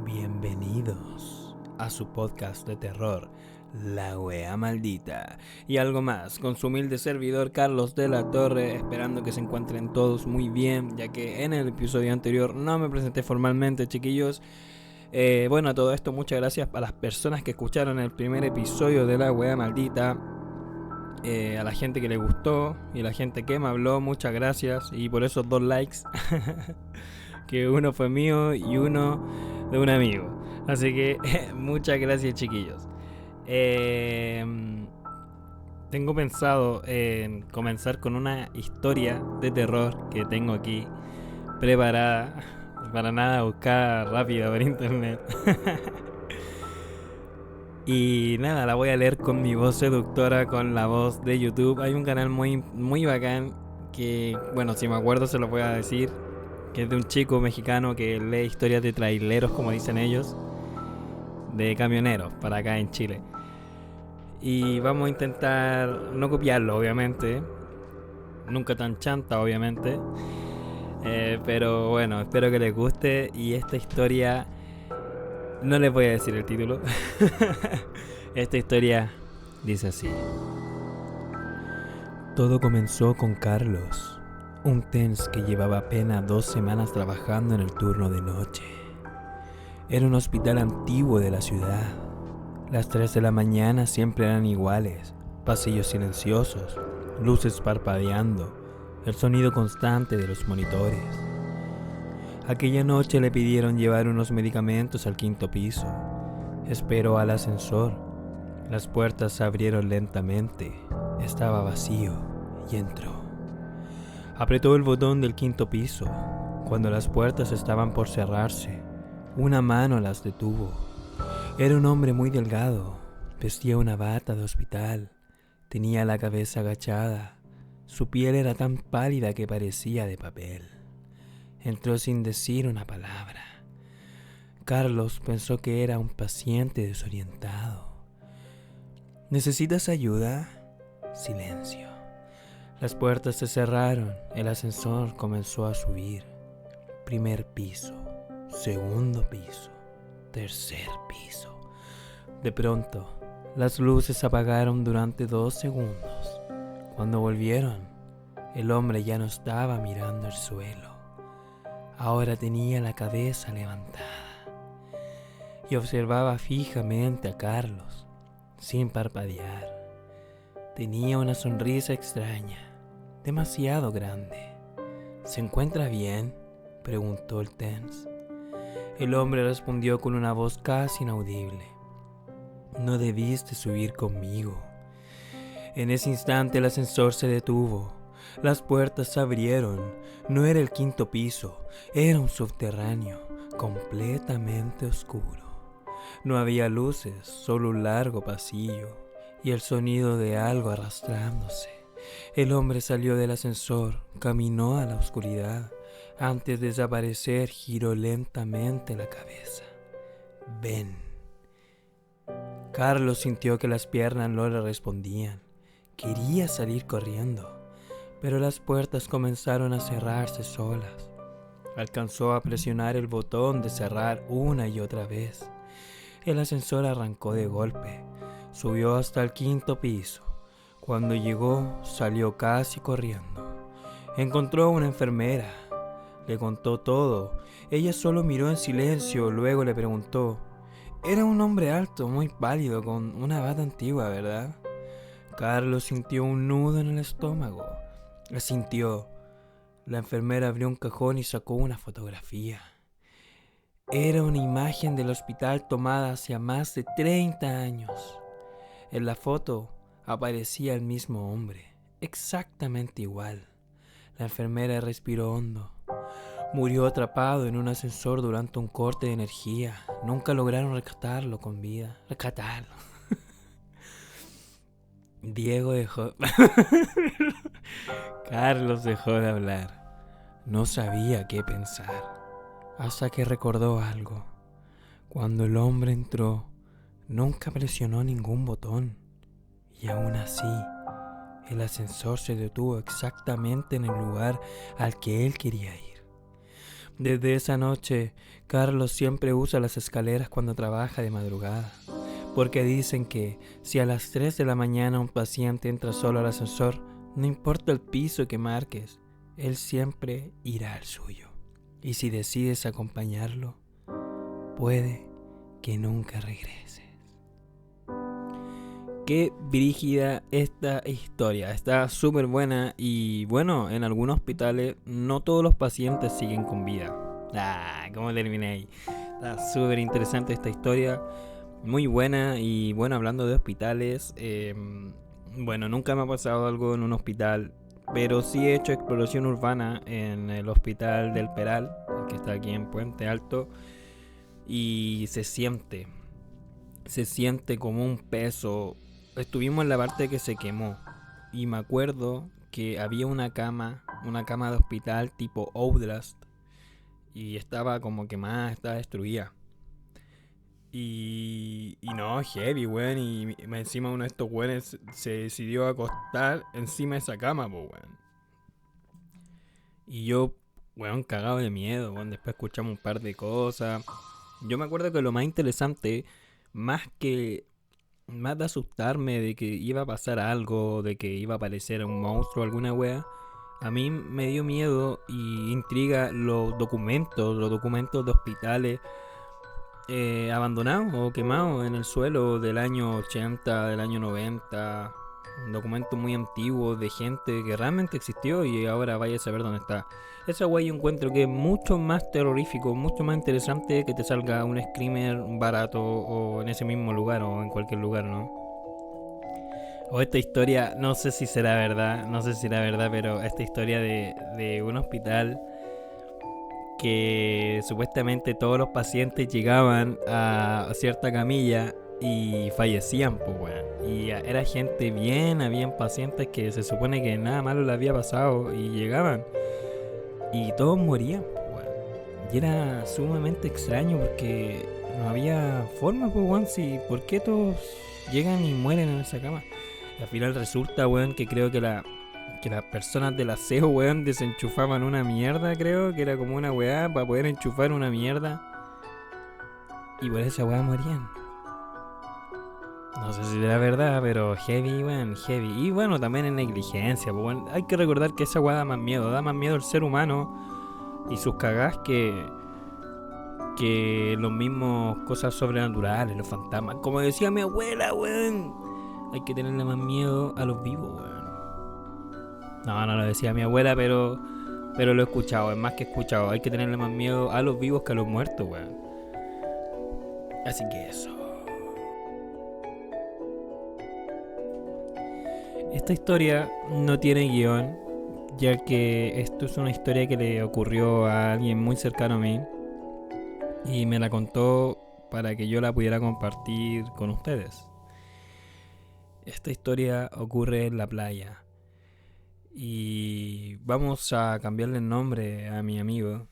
Bienvenidos a su podcast de terror, La Wea Maldita, y algo más, con su humilde servidor Carlos de la Torre, esperando que se encuentren todos muy bien, ya que en el episodio anterior no me presenté formalmente, chiquillos. A todo esto, muchas gracias a las personas que escucharon el primer episodio de La Wea Maldita, a la gente que le gustó y a la gente que me habló, muchas gracias, y por esos 2 likes, que uno fue mío y uno de un amigo. Así que muchas gracias, chiquillos. Tengo pensado en comenzar con una historia de terror que tengo aquí preparada, para nada buscada rápida por internet. Y nada, la voy a leer con mi voz seductora, con la voz de YouTube. Hay un canal muy bacán que, bueno, si me acuerdo se lo voy a decir, que es de un chico mexicano que lee historias de traileros, como dicen ellos, de camioneros, para acá en Chile. Y vamos a intentar no copiarlo, obviamente. Nunca tan chanta, obviamente. Pero bueno, espero que les guste. Y esta historia, no les voy a decir el título. Esta historia dice así. Todo comenzó con Carlos, un TENS que llevaba apenas 2 semanas trabajando en el turno de noche. Era un hospital antiguo de la ciudad. Las 3 de la mañana siempre eran iguales, pasillos silenciosos, luces parpadeando, el sonido constante de los monitores. Aquella noche le pidieron llevar unos medicamentos al 5º piso. Esperó al ascensor. Las puertas se abrieron lentamente. Estaba vacío y entró. Apretó el botón del 5º piso. Cuando las puertas estaban por cerrarse, una mano las detuvo. Era un hombre muy delgado. Vestía una bata de hospital. Tenía la cabeza agachada. Su piel era tan pálida que parecía de papel. Entró sin decir una palabra. Carlos pensó que era un paciente desorientado. ¿Necesitas ayuda? Silencio. Las puertas se cerraron. El ascensor comenzó a subir. 1er piso, 2º piso, 3er piso. De pronto, las luces se apagaron durante 2 segundos. Cuando volvieron, el hombre ya no estaba mirando el suelo. Ahora tenía la cabeza levantada y observaba fijamente a Carlos, sin parpadear. Tenía una sonrisa extraña, demasiado grande. ¿Se encuentra bien?, preguntó el TENS. El hombre respondió con una voz casi inaudible. No debiste subir conmigo. En ese instante el ascensor se detuvo. Las puertas se abrieron. No era el 5º piso, era un subterráneo, completamente oscuro. No había luces, solo un largo pasillo y el sonido de algo arrastrándose. El hombre salió del ascensor, caminó a la oscuridad. Antes de desaparecer, giró lentamente la cabeza. Ven. Carlos sintió que las piernas no le respondían. Quería salir corriendo, pero las puertas comenzaron a cerrarse solas. Alcanzó a presionar el botón de cerrar una y otra vez. El ascensor arrancó de golpe. Subió hasta el 5º piso. Cuando llegó, salió casi corriendo. Encontró a una enfermera. Le contó todo. Ella solo miró en silencio, luego le preguntó. Era un hombre alto, muy pálido, con una bata antigua, ¿verdad? Carlos sintió un nudo en el estómago. Asintió. La enfermera abrió un cajón y sacó una fotografía. Era una imagen del hospital tomada hace más de 30 años. En la foto aparecía el mismo hombre, exactamente igual. La enfermera respiró hondo. Murió atrapado en un ascensor durante un corte de energía. Nunca lograron rescatarlo con vida. Rescatarlo. Carlos dejó de hablar. No sabía qué pensar. Hasta que recordó algo. Cuando el hombre entró, nunca presionó ningún botón. Y aún así, el ascensor se detuvo exactamente en el lugar al que él quería ir. Desde esa noche, Carlos siempre usa las escaleras cuando trabaja de madrugada, porque dicen que si a las 3 de la mañana un paciente entra solo al ascensor, no importa el piso que marques, él siempre irá al suyo. Y si decides acompañarlo, puede que nunca regreses. Qué brígida esta historia, está súper buena y bueno, en algunos hospitales no todos los pacientes siguen con vida. ¿Cómo terminé ahí? Está súper interesante esta historia, muy buena y bueno, hablando de hospitales, bueno, nunca me ha pasado algo en un hospital, pero sí he hecho exploración urbana en el hospital del Peral, que está aquí en Puente Alto, y se siente como un peso. Estuvimos en la parte que se quemó y me acuerdo que había una cama de hospital tipo Outlast y estaba como quemada, estaba destruida. Y no, heavy, weón. Y encima uno de estos weones se decidió acostar encima de esa cama, po, weón. Y yo, weón, cagado de miedo, weón. Después escuchamos un par de cosas. Yo me acuerdo que lo más interesante, más de asustarme de que iba a pasar algo, de que iba a aparecer un monstruo o alguna wea, a mí me dio miedo y intriga los documentos de hospitales abandonados o quemados en el suelo del año 80, del año 90, documentos muy antiguos de gente que realmente existió y ahora vaya a saber dónde está. Esa wey yo encuentro que es mucho más terrorífico, mucho más interesante que te salga un screamer barato o en ese mismo lugar o en cualquier lugar, ¿no? O esta historia, no sé si será verdad, pero esta historia de un hospital que supuestamente todos los pacientes llegaban a cierta camilla y fallecían, pues, weón. Y era gente bien, habían pacientes que se supone que nada malo le había pasado y llegaban y todos morían, pues, weón. Y era sumamente extraño porque no había forma, pues, weón, si, ¿por qué todos llegan y mueren en esa cama? Y al final resulta, weón, que creo que las personas del aseo, weón, desenchufaban una mierda, creo, que era como una weá para poder enchufar una mierda. Y por esa weá morían. No sé si era verdad, pero heavy, weón, heavy. Y bueno, también en negligencia, pues, weón. Hay que recordar que esa weá da más miedo el ser humano y sus cagás que los mismos cosas sobrenaturales, los fantasmas. Como decía mi abuela, weón, hay que tenerle más miedo a los vivos, weón. No lo decía mi abuela, pero lo he escuchado, es más que escuchado. Hay que tenerle más miedo a los vivos que a los muertos, weón. Así que eso. Esta historia no tiene guión, ya que esto es una historia que le ocurrió a alguien muy cercano a mí y me la contó para que yo la pudiera compartir con ustedes. Esta historia ocurre en la playa y vamos a cambiarle el nombre a mi amigo.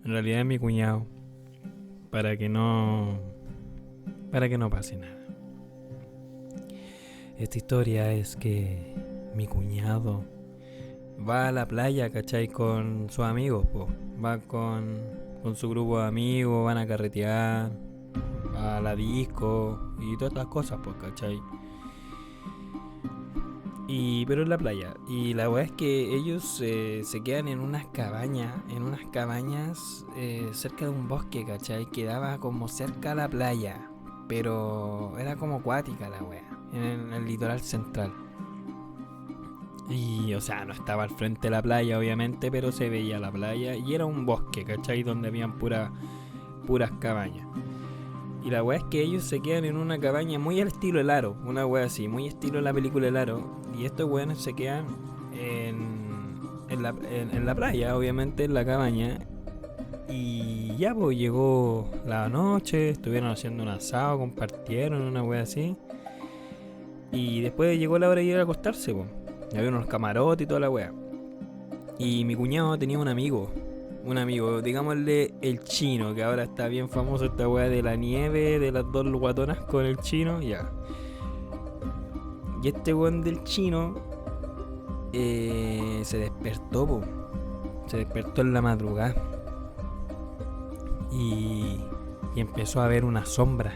En realidad es mi cuñado, para que no pase nada. Esta historia es que mi cuñado va a la playa, ¿cachai? Con sus amigos, po. Va con su grupo de amigos, van a carretear, a la disco y todas estas cosas, pues, ¿cachai? Pero en la playa. Y la verdad es que ellos se quedan en unas cabañas cerca de un bosque, ¿cachai? Quedaba como cerca a la playa, pero era como acuática la wea, en el litoral central. Y, o sea, no estaba al frente de la playa, obviamente, pero se veía la playa y era un bosque, ¿cachai? Donde habían puras cabañas. Y la wea es que ellos se quedan en una cabaña muy al estilo El Aro, una wea así, muy estilo la película El Aro. Y estos weones se quedan en la playa, obviamente, en la cabaña. Y ya, pues llegó la noche, estuvieron haciendo un asado, compartieron una wea así. Y después llegó la hora de ir a acostarse, pues. Había unos camarotes y toda la wea. Y mi cuñado tenía un amigo, digámosle el chino, que ahora está bien famoso esta wea de la nieve, de las dos guatonas con el chino, ya. Y este weón del chino se despertó, po. se despertó en la madrugada y empezó a ver una sombra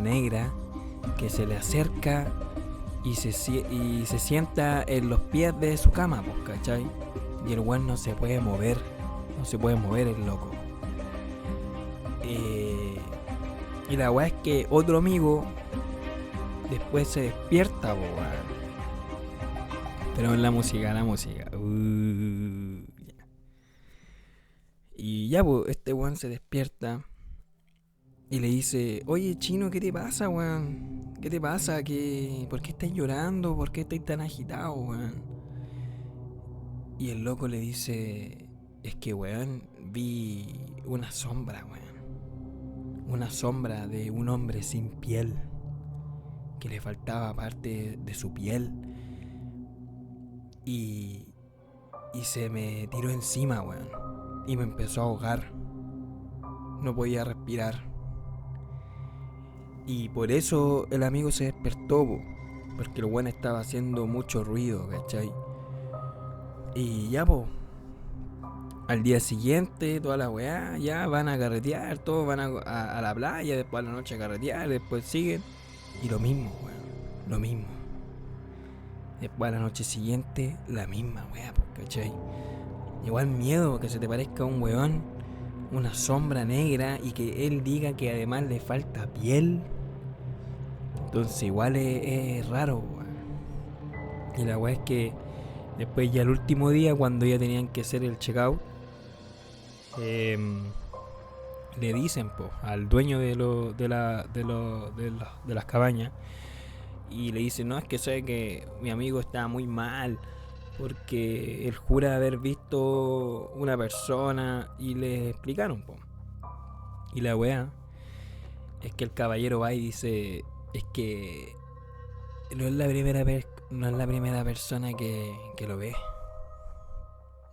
negra que se le acerca y se sienta en los pies de su cama, pues, ¿cachai? Y el weón no se puede mover el loco. Y la weá es que otro amigo después se despierta, po, weón. Pero en la música. Y ya, pues, este weón se despierta y le dice: oye, chino, ¿qué te pasa, weón? ¿Qué te pasa? ¿Por qué estás llorando? ¿Por qué estás tan agitado, weón? Y el loco le dice: es que, weón, vi una sombra, weón. Una sombra de un hombre sin piel, que le faltaba parte de su piel. Y se me tiró encima, weón. Y me empezó a ahogar. No podía respirar. Y por eso el amigo se despertó, po, porque el weón estaba haciendo mucho ruido, ¿cachai? Y ya, po, al día siguiente, toda la weá, ya van a carretear, todos van a la playa, después a la noche a carretear, después siguen. Y lo mismo, weón, lo mismo. Después a la noche siguiente, la misma weá, ¿cachai? Igual miedo que se te parezca un weón, una sombra negra, y que él diga que además le falta piel. Entonces igual es raro, weón. Y la weá es que después ya el último día, cuando ya tenían que hacer el checkout, le dicen, po, al dueño de las cabañas, y le dicen: no, es que sé que mi amigo está muy mal, porque él jura haber visto una persona. Y le explicaron, po. Y la weá es que el caballero va y dice: es que no es la primera persona que lo ve.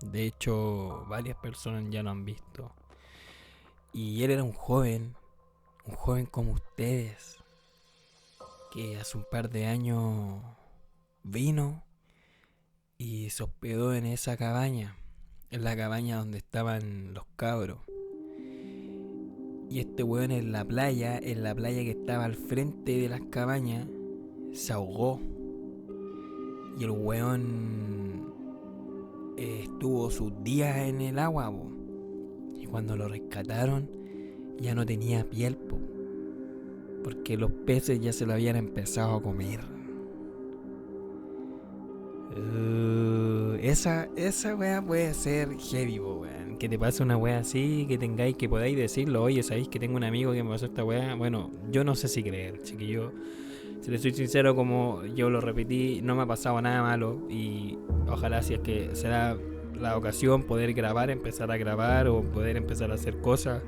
De hecho, varias personas ya lo han visto. Y él era un joven como ustedes, que hace un par de años vino y se hospedó en esa cabaña, en la cabaña donde estaban los cabros. Y este weón en la playa que estaba al frente de las cabañas, se ahogó. Y el weón estuvo sus días en el agua, po. Y cuando lo rescataron, ya no tenía piel, po, porque los peces ya se lo habían empezado a comer. Esa wea puede ser heavy, po, weón. Que te pase una wea así, que tengáis, que podáis decirlo: oye, sabéis que tengo un amigo que me pasó esta wea. Bueno, yo no sé si creer, chiquillo. Si les soy sincero, como yo lo repetí, no me ha pasado nada malo. Y ojalá, si es que será la ocasión, poder grabar, empezar a grabar, o poder empezar a hacer cosas,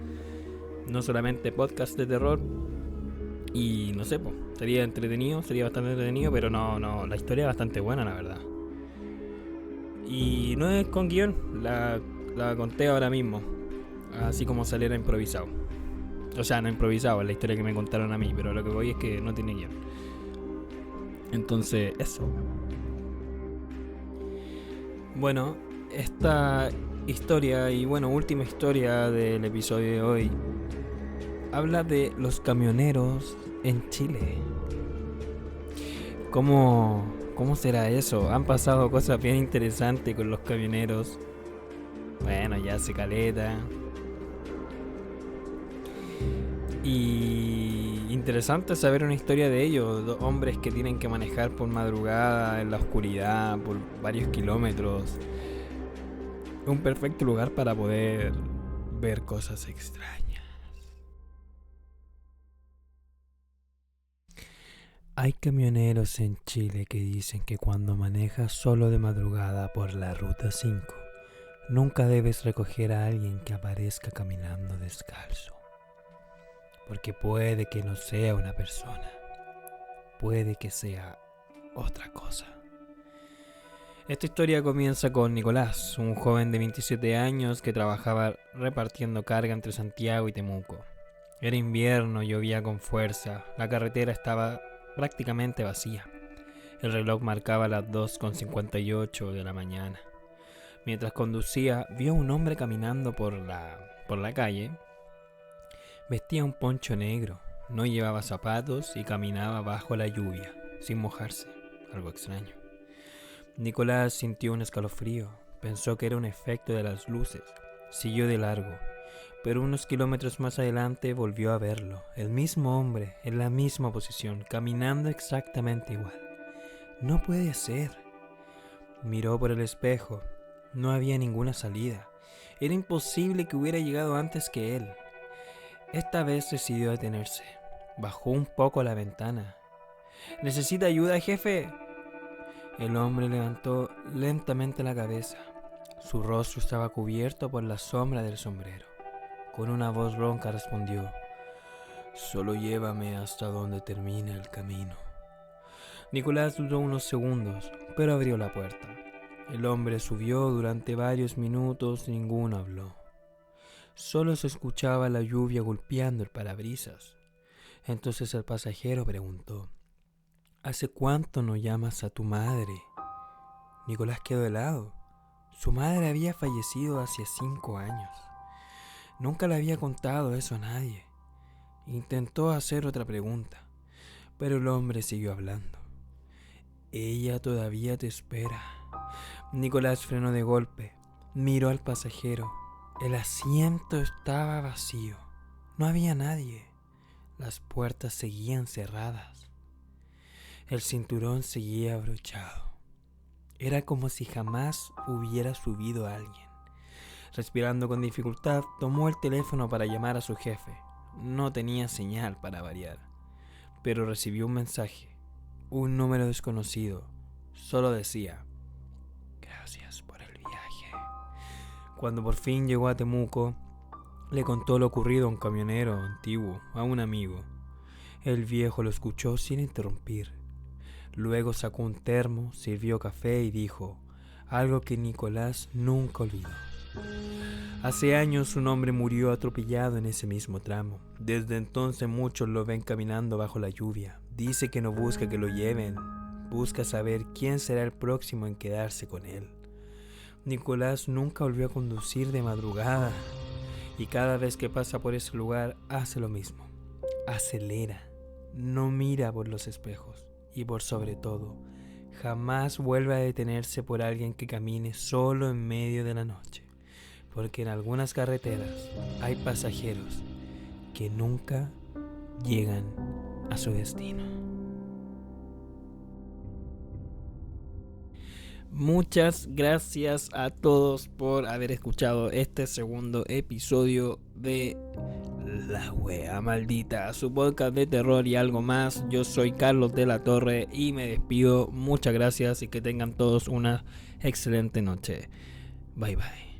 no solamente podcast de terror. Y no sé, pues, sería bastante entretenido, pero no, la historia es bastante buena, la verdad. Y no es con guión, la conté ahora mismo, así como saliera improvisado. O sea, no improvisado, es la historia que me contaron a mí, pero lo que voy es que no tiene guión. Entonces, eso. Bueno, esta historia, y bueno, última historia del episodio de hoy, habla de los camioneros en Chile. ¿Cómo será eso? Han pasado cosas bien interesantes con los camioneros. Bueno, ya hace caleta. Y interesante saber una historia de ellos, dos hombres que tienen que manejar por madrugada en la oscuridad por varios kilómetros. Un perfecto lugar para poder ver cosas extrañas. Hay camioneros en Chile que dicen que cuando manejas solo de madrugada por la Ruta 5, nunca debes recoger a alguien que aparezca caminando descalzo. Porque puede que no sea una persona, puede que sea otra cosa. Esta historia comienza con Nicolás, un joven de 27 años que trabajaba repartiendo carga entre Santiago y Temuco. Era invierno, llovía con fuerza, la carretera estaba prácticamente vacía. El reloj marcaba las 2:58 de la mañana. Mientras conducía, vio a un hombre caminando por la calle. Vestía un poncho negro, no llevaba zapatos y caminaba bajo la lluvia, sin mojarse, algo extraño. Nicolás sintió un escalofrío, pensó que era un efecto de las luces, siguió de largo, pero unos kilómetros más adelante volvió a verlo, el mismo hombre, en la misma posición, caminando exactamente igual. No puede ser. Miró por el espejo, no había ninguna salida, era imposible que hubiera llegado antes que él. Esta vez decidió detenerse, bajó un poco la ventana. ¿Necesita ayuda, jefe? El hombre levantó lentamente la cabeza. Su rostro estaba cubierto por la sombra del sombrero. Con una voz ronca respondió: «Solo llévame hasta donde termine el camino». Nicolás dudó unos segundos, pero abrió la puerta. El hombre subió durante varios minutos, ninguno habló. Solo se escuchaba la lluvia golpeando el parabrisas. Entonces el pasajero preguntó: «¿Hace cuánto no llamas a tu madre?». Nicolás quedó helado. Su madre había fallecido hace 5 años. Nunca le había contado eso a nadie. Intentó hacer otra pregunta, pero el hombre siguió hablando. «Ella todavía te espera». Nicolás frenó de golpe, miró al pasajero. El asiento estaba vacío. No había nadie. Las puertas seguían cerradas. El cinturón seguía abrochado. Era como si jamás hubiera subido a alguien. Respirando con dificultad, tomó el teléfono para llamar a su jefe. No tenía señal para variar, pero recibió un mensaje. Un número desconocido. Solo decía: «Gracias por el viaje». Cuando por fin llegó a Temuco, le contó lo ocurrido a un camionero antiguo, a un amigo. El viejo lo escuchó sin interrumpir. Luego sacó un termo, sirvió café y dijo algo que Nicolás nunca olvidó. Hace años un hombre murió atropellado en ese mismo tramo. Desde entonces muchos lo ven caminando bajo la lluvia. Dice que no busca que lo lleven, busca saber quién será el próximo en quedarse con él. Nicolás nunca volvió a conducir de madrugada y cada vez que pasa por ese lugar hace lo mismo. Acelera, no mira por los espejos y por sobre todo, jamás vuelve a detenerse por alguien que camine solo en medio de la noche. Porque en algunas carreteras hay pasajeros que nunca llegan a su destino. Muchas gracias a todos por haber escuchado este segundo episodio de La Wea Maldita, su podcast de terror y algo más. Yo soy Carlos de la Torre y me despido. Muchas gracias y que tengan todos una excelente noche. Bye bye.